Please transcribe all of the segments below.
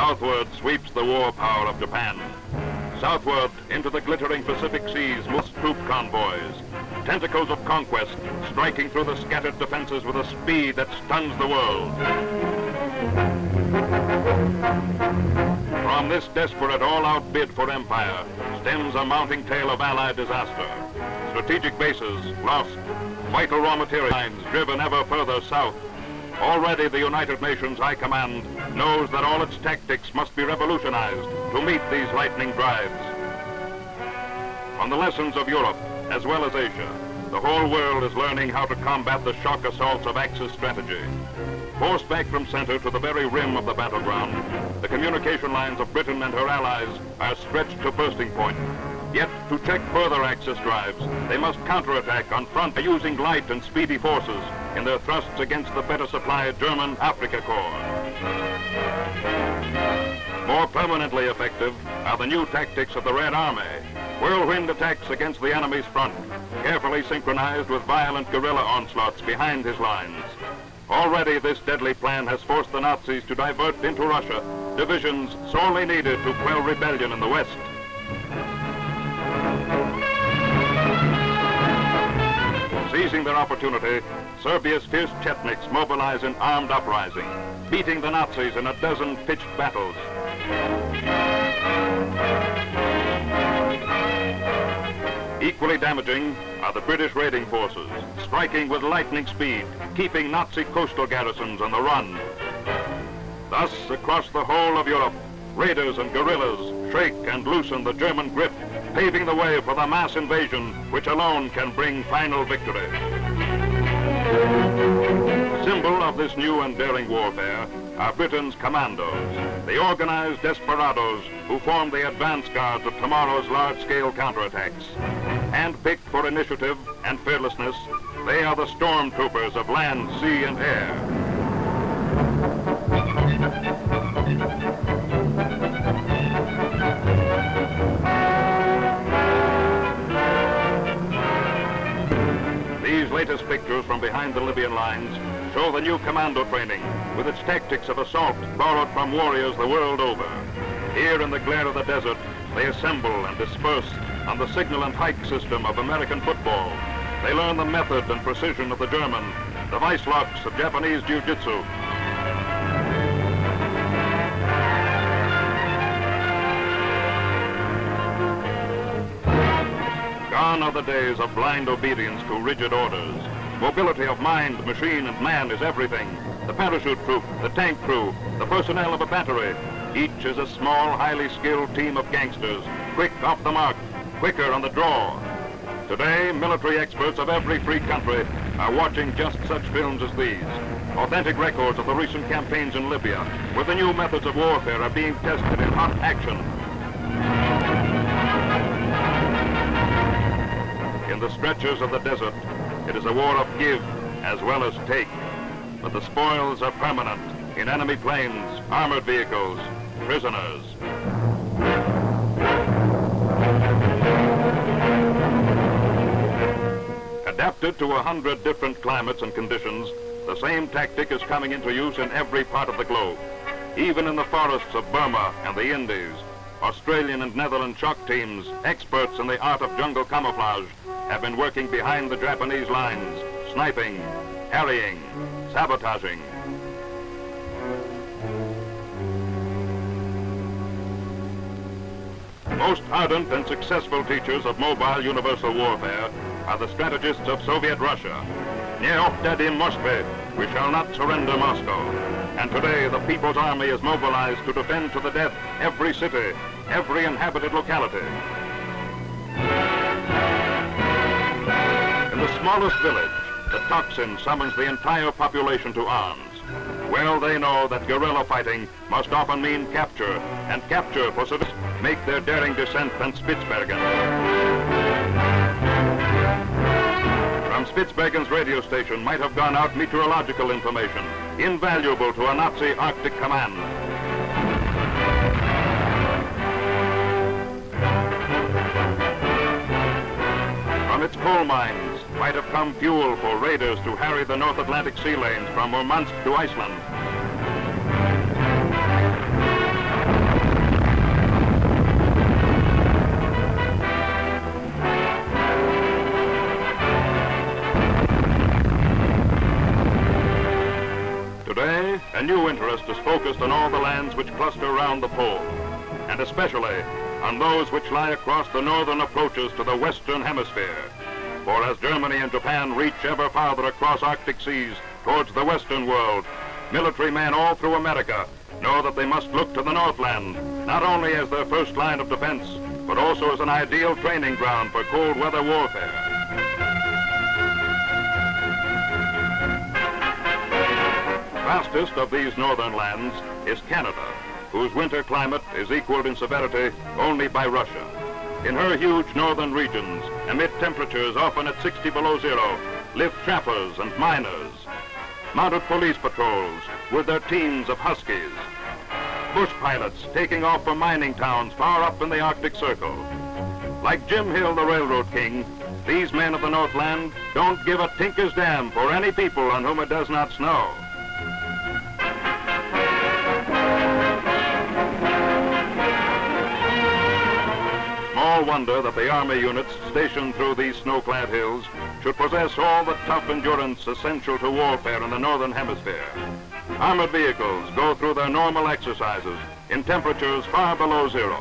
Southward sweeps the war power of Japan. Southward into the glittering Pacific seas moves troop convoys. Tentacles of conquest striking through the scattered defenses with a speed that stuns the world. From this desperate all-out bid for empire stems a mounting tale of Allied disaster. Strategic bases lost, vital raw material lines driven ever further south. Already the United Nations High Command knows that all its tactics must be revolutionized to meet these lightning drives. From the lessons of Europe, as well as Asia, the whole world is learning how to combat the shock assaults of Axis strategy. Forced back from center to the very rim of the battleground, the communication lines of Britain and her allies are stretched to bursting point. Yet, to check further Axis drives, they must counterattack on front by using light and speedy forces in their thrusts against the better supplied German Afrika Korps. More permanently effective are the new tactics of the Red Army. Whirlwind attacks against the enemy's front, carefully synchronized with violent guerrilla onslaughts behind his lines. Already this deadly plan has forced the Nazis to divert into Russia divisions sorely needed to quell rebellion in the West. Seizing their opportunity, Serbia's fierce Chetniks mobilize an armed uprising, beating the Nazis in a dozen pitched battles. Equally damaging are the British raiding forces, striking with lightning speed, keeping Nazi coastal garrisons on the run. Thus, across the whole of Europe, raiders and guerrillas shake and loosen the German grip, paving the way for the mass invasion which alone can bring final victory. Symbol of this new and daring warfare are Britain's Commandos, the organized desperados who form the advance guards of tomorrow's large-scale counterattacks. Handpicked for initiative and fearlessness, they are the stormtroopers of land, sea, and air. These latest pictures from behind the Libyan lines show the new commando training with its tactics of assault borrowed from warriors the world over. Here in the glare of the desert, they assemble and disperse on the signal and hike system of American football. They learn the method and precision of the German, the vice locks of Japanese jiu-jitsu. Gone are the days of blind obedience to rigid orders. Mobility of mind, machine, and man is everything. The parachute troop, the tank crew, the personnel of a battery. Each is a small, highly skilled team of gangsters, quick off the mark, quicker on the draw. Today, military experts of every free country are watching just such films as these. Authentic records of the recent campaigns in Libya, where the new methods of warfare are being tested in hot action. In the stretches of the desert, it is a war of give as well as take. But the spoils are permanent in enemy planes, armored vehicles, prisoners. Adapted to 100 different climates and conditions, the same tactic is coming into use in every part of the globe. Even in the forests of Burma and the Indies, Australian and Netherlands shock teams, experts in the art of jungle camouflage, have been working behind the Japanese lines, sniping, harrying, sabotaging. Most ardent and successful teachers of mobile universal warfare are the strategists of Soviet Russia. Nie oddadim Moskwy, we shall not surrender Moscow. And today the People's Army is mobilized to defend to the death every city, every inhabited locality. In the smallest village, the Tocsin summons the entire population to arms. Well, they know that guerrilla fighting must often mean capture, and capture for civilians make their daring descent from Spitsbergen. From Spitsbergen's radio station might have gone out meteorological information, invaluable to a Nazi Arctic command. From its coal mines might have come fuel for raiders to harry the North Atlantic sea lanes from Murmansk to Iceland. new interest is focused on all the lands which cluster around the pole, and especially on those which lie across the northern approaches to the Western Hemisphere. For as Germany and Japan reach ever farther across Arctic seas towards the Western world, military men all through America know that they must look to the Northland, not only as their first line of defense, but also as an ideal training ground for cold weather warfare. Vastest of these northern lands is Canada, whose winter climate is equaled in severity only by Russia. In her huge northern regions, amid temperatures often at 60 below zero, live trappers and miners, mounted police patrols with their teams of huskies, bush pilots taking off for mining towns far up in the Arctic Circle. Like Jim Hill, the railroad king, these men of the Northland don't give a tinker's damn for any people on whom it does not snow. Small wonder that the Army units stationed through these snow-clad hills should possess all the tough endurance essential to warfare in the Northern Hemisphere. Armored vehicles go through their normal exercises in temperatures far below zero.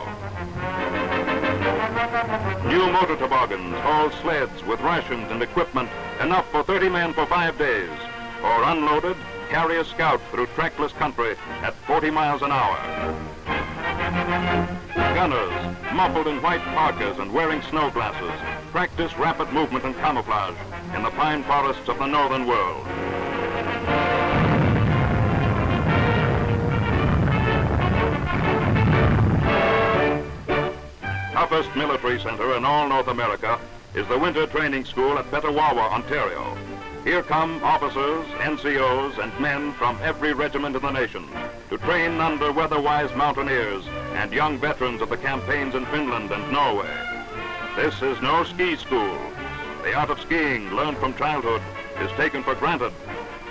New motor toboggans haul sleds with rations and equipment enough for 30 men for 5 days, or unloaded, carry a scout through trackless country at 40 miles an hour. Gunners, muffled in white parkas and wearing snow glasses, practice rapid movement and camouflage in the pine forests of the northern world. Toughest military center in all North America is the Winter Training School at Petawawa, Ontario. Here come officers, NCOs, and men from every regiment in the nation to train under weather-wise mountaineers and young veterans of the campaigns in Finland and Norway. This is no ski school. The art of skiing, learned from childhood, is taken for granted,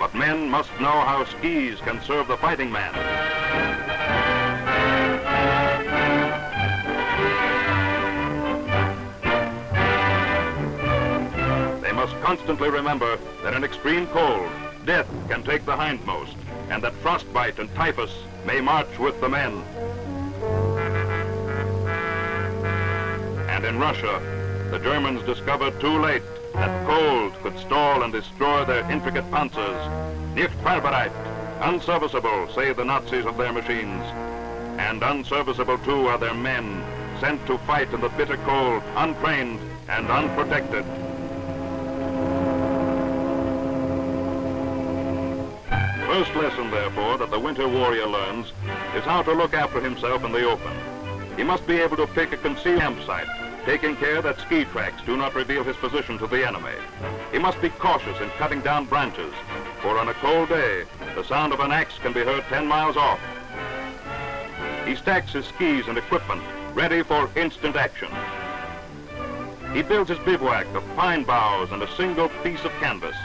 but men must know how skis can serve the fighting man. Must constantly remember that in extreme cold, death can take the hindmost, and that frostbite and typhus may march with the men. And in Russia, the Germans discovered too late that cold could stall and destroy their intricate panzers. Nicht fahrbereit, unserviceable, say the Nazis of their machines. And unserviceable too are their men, sent to fight in the bitter cold, untrained and unprotected. First lesson, therefore, that the winter warrior learns is how to look after himself in the open. He must be able to pick a concealed campsite, taking care that ski tracks do not reveal his position to the enemy. He must be cautious in cutting down branches, for on a cold day, the sound of an axe can be heard 10 miles off. He stacks his skis and equipment, ready for instant action. He builds his bivouac of pine boughs and a single piece of canvas.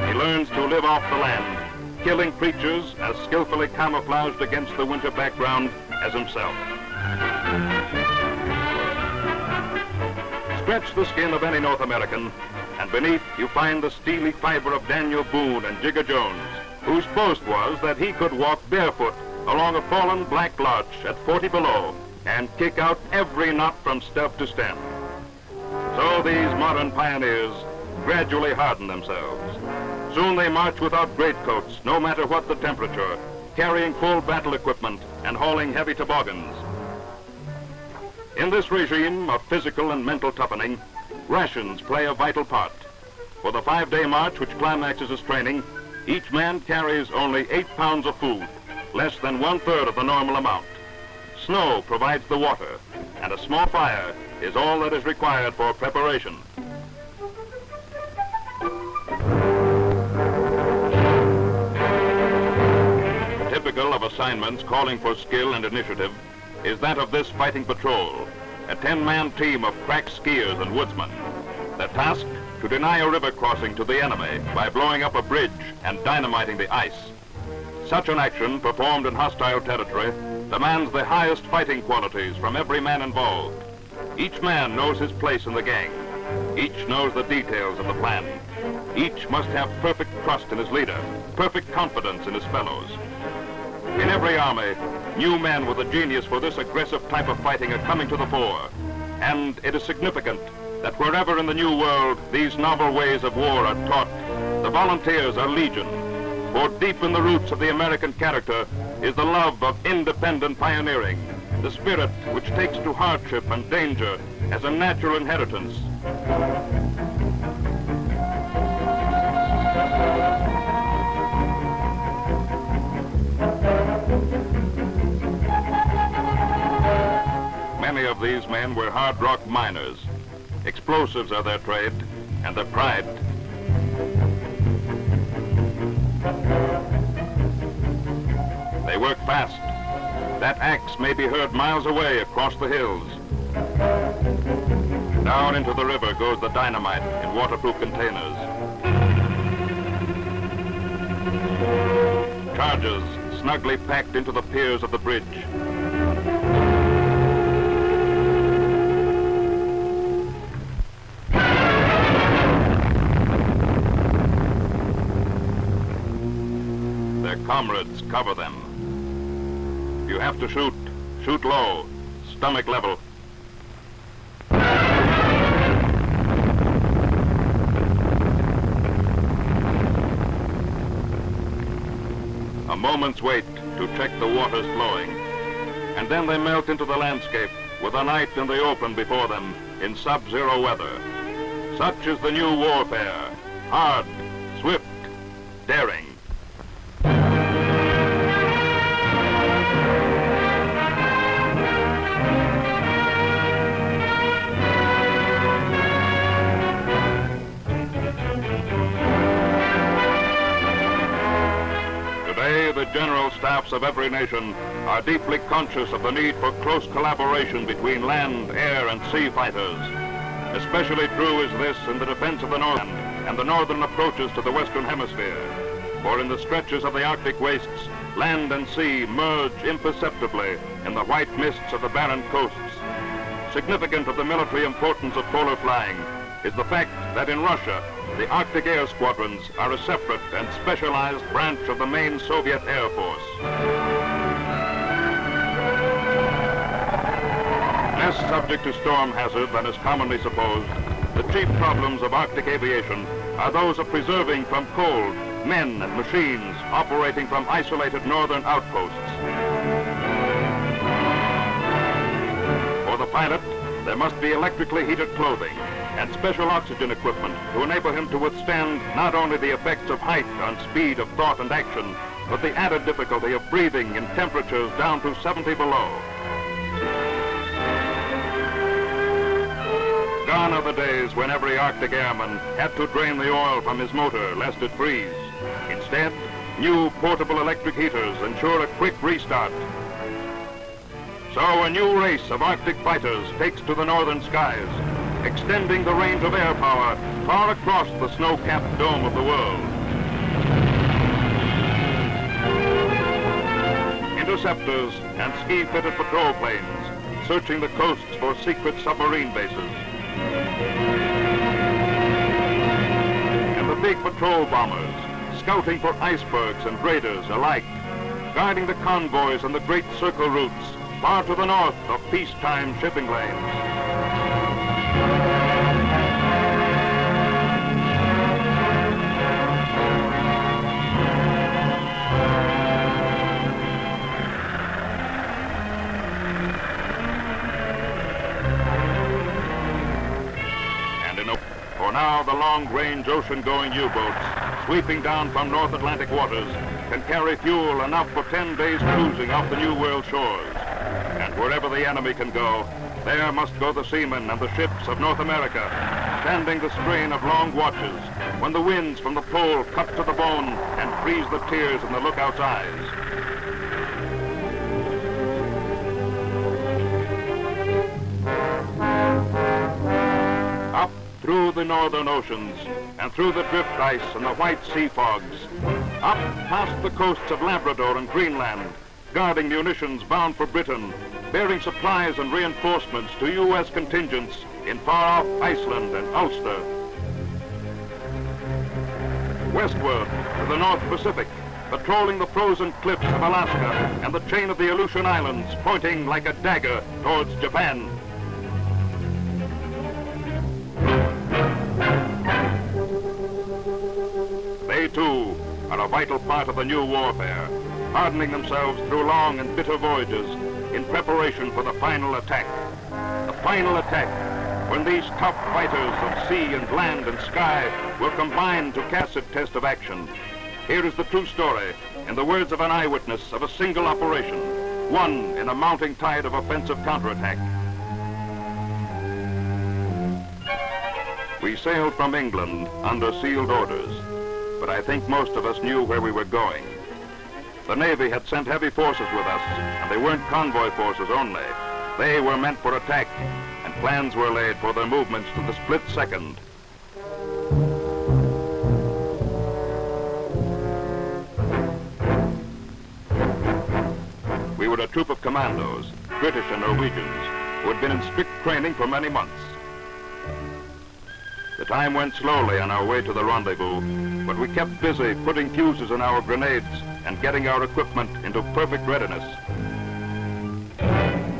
He learns to live off the land, killing creatures as skillfully camouflaged against the winter background as himself. Stretch the skin of any North American, and beneath you find the steely fiber of Daniel Boone and Jigger Jones, whose boast was that he could walk barefoot along a fallen black larch at 40 below and kick out every knot from stub to stem. So these modern pioneers gradually harden themselves. Soon they march without greatcoats, no matter what the temperature, carrying full battle equipment and hauling heavy toboggans. In this regime of physical and mental toughening, rations play a vital part. For the 5-day march which climaxes his training, each man carries only 8 pounds of food, less than 1/3 of the normal amount. Snow provides the water, and a small fire is all that is required for preparation. Typical of assignments calling for skill and initiative is that of this fighting patrol, a 10-man team of crack skiers and woodsmen. Their task, to deny a river crossing to the enemy by blowing up a bridge and dynamiting the ice. Such an action performed in hostile territory demands the highest fighting qualities from every man involved. Each man knows his place in the gang. Each knows the details of the plan. Each must have perfect trust in his leader, perfect confidence in his fellows. In every army, new men with a genius for this aggressive type of fighting are coming to the fore. And it is significant that wherever in the New World these novel ways of war are taught, the volunteers are legion. For deep in the roots of the American character is the love of independent pioneering, the spirit which takes to hardship and danger as a natural inheritance. Many of these men were hard rock miners. Explosives are their trade and their pride. They work fast. That axe may be heard miles away across the hills. Down into the river goes the dynamite in waterproof containers. Charges snugly packed into the piers of the bridge. Their comrades cover them. If you have to shoot, shoot low, stomach level. A moment's wait to check the waters flowing, and then they melt into the landscape with a night in the open before them in sub-zero weather. Such is the new warfare, hard, swift, daring. Today, the general staffs of every nation are deeply conscious of the need for close collaboration between land, air, and sea fighters. Especially true is this in the defense of the North and the northern approaches to the Western Hemisphere. For in the stretches of the Arctic wastes, land and sea merge imperceptibly in the white mists of the barren coasts. Significant of the military importance of polar flying is the fact that in Russia, the Arctic Air Squadrons are a separate and specialized branch of the main Soviet Air Force. Less subject to storm hazard than is commonly supposed, the chief problems of Arctic aviation are those of preserving from cold men and machines operating from isolated northern outposts. For the pilot, there must be electrically heated clothing and special oxygen equipment to enable him to withstand not only the effects of height on speed of thought and action, but the added difficulty of breathing in temperatures down to 70 below. Gone are the days when every Arctic airman had to drain the oil from his motor lest it freeze. Instead, new portable electric heaters ensure a quick restart. So a new race of Arctic fighters takes to the northern skies, extending the range of air power far across the snow-capped dome of the world. Interceptors and ski-fitted patrol planes searching the coasts for secret submarine bases. And the big patrol bombers scouting for icebergs and raiders alike, guiding the convoys on the great circle routes far to the north of peacetime shipping lanes. For now, the long-range ocean-going U-boats sweeping down from North Atlantic waters can carry fuel enough for 10 days cruising off the New World shores. And wherever the enemy can go, there must go the seamen and the ships of North America, standing the strain of long watches when the winds from the pole cut to the bone and freeze the tears in the lookout's eyes. Up through the northern oceans and through the drift ice and the white sea fogs, up past the coasts of Labrador and Greenland, guarding munitions bound for Britain, bearing supplies and reinforcements to U.S. contingents in far-off Iceland and Ulster. westward to the North Pacific, patrolling the frozen cliffs of Alaska and the chain of the Aleutian Islands, pointing like a dagger towards Japan. They, too, are a vital part of the new warfare, hardening themselves through long and bitter voyages in preparation for the final attack. The final attack, when these tough fighters of sea and land and sky will combine to cast a test of action. Here is the true story, in the words of an eyewitness of a single operation, one in a mounting tide of offensive counterattack. We sailed from England under sealed orders, but I think most of us knew where we were going. The Navy had sent heavy forces with us, and they weren't convoy forces only. They were meant for attack, and plans were laid for their movements to the split second. We were a troop of commandos, British and Norwegians, who had been in strict training for many months. The time went slowly on our way to the rendezvous, but we kept busy putting fuses in our grenades and getting our equipment into perfect readiness.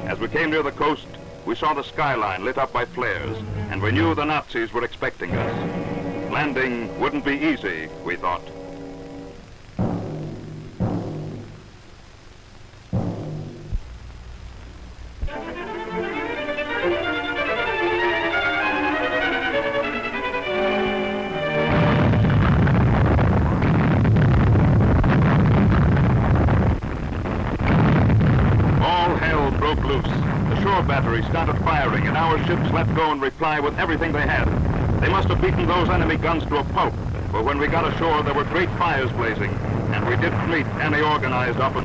As we came near the coast, we saw the skyline lit up by flares, and we knew the Nazis were expecting us. Landing wouldn't be easy, we thought. Battery started firing, and our ships let go in reply with everything they had. They must have beaten those enemy guns to a pulp, for when we got ashore there were great fires blazing, and we didn't meet any organized often.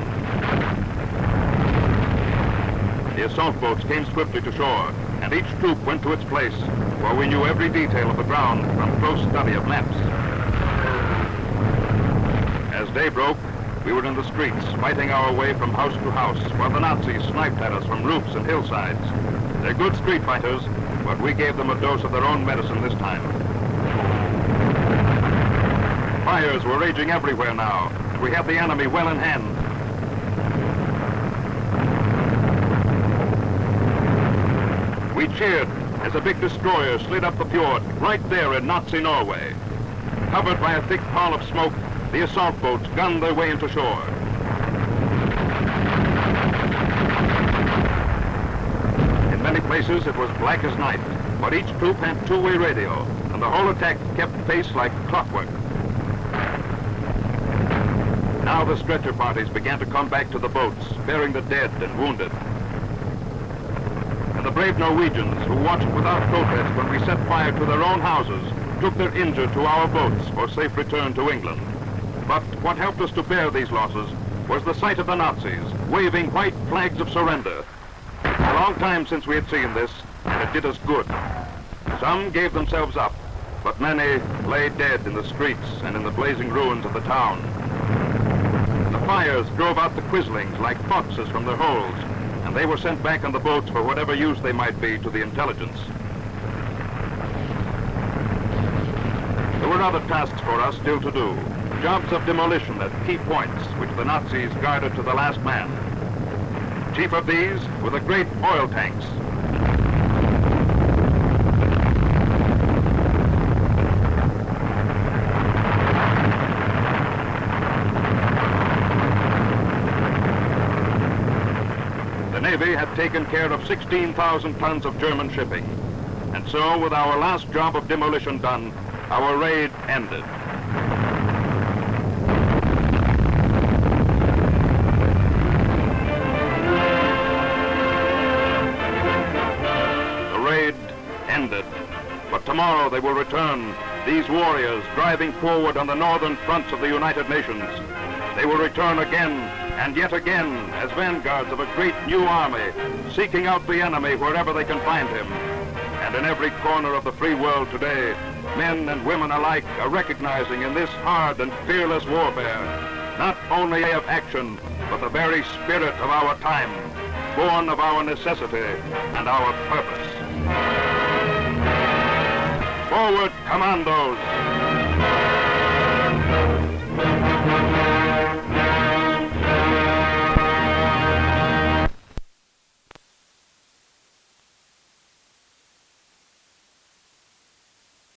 The assault boats came swiftly to shore, and each troop went to its place, for we knew every detail of the ground from close study of maps. As day broke, we were in the streets, fighting our way from house to house, while the Nazis sniped at us from roofs and hillsides. They're good street fighters, but we gave them a dose of their own medicine this time. Fires were raging everywhere now. We had the enemy well in hand. We cheered as a big destroyer slid up the fjord, right there in Nazi Norway. Covered by a thick pall of smoke, the assault boats gunned their way into shore. In many places it was black as night, but each troop had two-way radio, and the whole attack kept pace like clockwork. Now the stretcher parties began to come back to the boats, bearing the dead and wounded. And the brave Norwegians, who watched without protest when we set fire to their own houses, took their injured to our boats for safe return to England. But what helped us to bear these losses was the sight of the Nazis waving white flags of surrender. A long time since we had seen this, and it did us good. Some gave themselves up, but many lay dead in the streets and in the blazing ruins of the town. The fires drove out the quislings like foxes from their holes, and they were sent back on the boats for whatever use they might be to the intelligence. There were other tasks for us still to do. Jobs of demolition at key points, which the Nazis guarded to the last man. Chief of these were the great oil tanks. The Navy had taken care of 16,000 tons of German shipping. And so, with our last job of demolition done, our raid ended. But tomorrow they will return, these warriors driving forward on the northern fronts of the United Nations. They will return again and yet again as vanguards of a great new army, seeking out the enemy wherever they can find him. And in every corner of the free world today, men and women alike are recognizing in this hard and fearless warfare not only a way of action, but the very spirit of our time, born of our necessity and our purpose. Forward, Commandos!